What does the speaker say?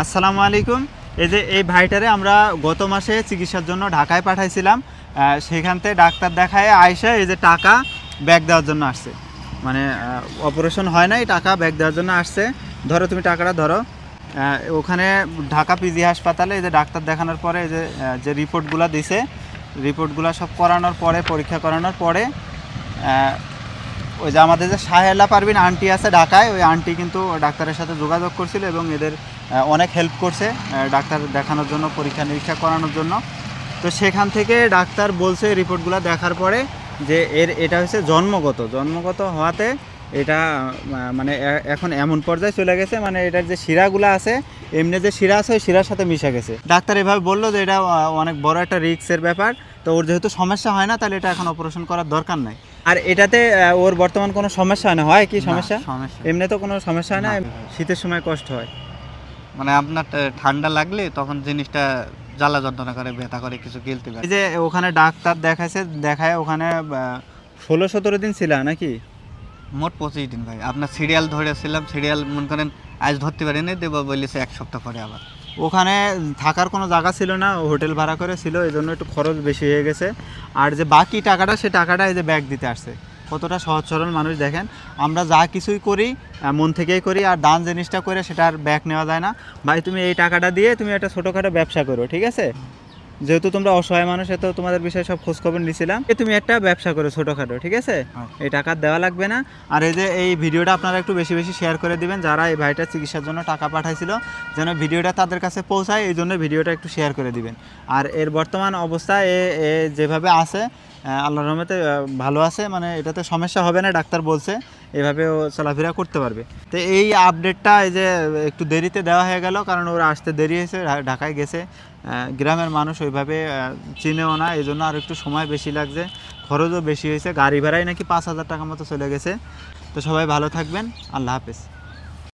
আসসালামু আলাইকুম। এই যে এই ভাইটারে আমরা গত মাসে চিকিৎসার জন্য ঢাকায় পাঠাইছিলাম। সেখান থেকে ডাক্তার দেখায় আয়সা এই যে টাকা ব্যাক দেওয়ার জন্য আসছে, মানে অপারেশন হয় নাই, টাকা ব্যাক দেওয়ার জন্য আসছে। ধরো তুমি টাকাটা ধরো। ওখানে ঢাকা পিজি হাসপাতালে এই যে ডাক্তার দেখানোর পরে এই যে রিপোর্টগুলো দিছে, রিপোর্টগুলো সব করানোর পরে, পরীক্ষা করানোর পরে ওই যে আমাদের যে শাহেলা পারভিন আন্টি আছে ঢাকায়, ওই আন্টি কিন্তু ডাক্তারের সাথে যোগাযোগ করছিল এবং এদের অনেক হেল্প করছে ডাক্তার দেখানোর জন্য, পরীক্ষা নিরীক্ষা করানোর জন্য। তো সেখান থেকে ডাক্তার বলছে রিপোর্টগুলো দেখার পরে যে এটা হচ্ছে জন্মগত হওয়াতে এটা মানে এখন এমন পর্যায়ে চলে গেছে, মানে এটার যে শিরাগুলো আছে, এমনি যে শিরা আছে ওই শিরার সাথে মিশে গেছে। ডাক্তার এভাবে বললো যে এটা অনেক বড় একটা রিস্কের ব্যাপার, তো ওর যেহেতু সমস্যা হয় না তাহলে এটা এখন অপারেশন করার দরকার নাই। আর এটাতে ওর বর্তমান কোনো সমস্যা হয় না? হয় কি সমস্যা? এমনি তো কোনো সমস্যা হয় না, শীতের সময় কষ্ট হয়, মানে আপনার ঠান্ডা লাগলে তখন জিনিসটা জ্বালা যন্ত্রণা করে, ব্যথা করে, কিছু গিলতে পারে। এই যে ওখানে ডাক্তার দেখায় ওখানে 16-17 দিন ছিল নাকি? মোট 25 দিন ভাই। আপনার সিরিয়াল ধরেছিলাম, সিরিয়াল মনে করেন আজ ধরতে পারিনি, দেবো বলেছে 1 সপ্তাহ পরে আবার। ওখানে থাকার কোনো জায়গা ছিল না, হোটেল ভাড়া করে ছিল, এই জন্য একটু খরচ বেশি হয়ে গেছে। আর যে বাকি টাকাটা, সে টাকাটা এই যে ব্যাগ দিতে আসছে। কতটা সহজ সরল মানুষ দেখেন। আমরা যা কিছুই করি মন থেকেই করি, আর দান জিনিসটা করে সেটা আর ব্যাক নেওয়া যায় না। ভাই তুমি এই টাকাটা দিয়ে তুমি একটা ছোটোখাটো ব্যবসা করো, ঠিক আছে? যেহেতু তোমরা অসহায় মানুষ, এত তোমাদের বিষয়ে সব খোঁজখবর নিয়েছিলাম, তুমি একটা ব্যবসা করো ছোটোখাটো, ঠিক আছে? এই টাকা দেওয়া লাগবে না। আর এই যে এই ভিডিওটা আপনারা একটু বেশি বেশি শেয়ার করে দিবেন, যারা এই ভাইটার চিকিৎসার জন্য টাকা পাঠাইছিল, যেন ভিডিওটা তাদের কাছে পৌঁছায়, এই জন্য ভিডিওটা একটু শেয়ার করে দিবেন। আর এর বর্তমান অবস্থা এ যেভাবে আছে, আল্লাহর রহমতে ভালো আছে, মানে এটাতে সমস্যা হবে না, ডাক্তার বলছে এভাবে ও চলাফেরা করতে পারবে। তো এই আপডেটটা এই যে একটু দেরিতে দেওয়া হয়ে গেল, কারণ ওরা আসতে দেরি হয়েছে, ঢাকায় গেছে। গ্রামের মানুষ ওইভাবে চিনেও না, এই জন্য আর একটু সময় বেশি লাগছে, খরচও বেশি হয়েছে। গাড়ি ভাড়াই নাকি 5,000 টাকা মতো চলে গেছে। তো সবাই ভালো থাকবেন, আল্লাহ হাফেজ।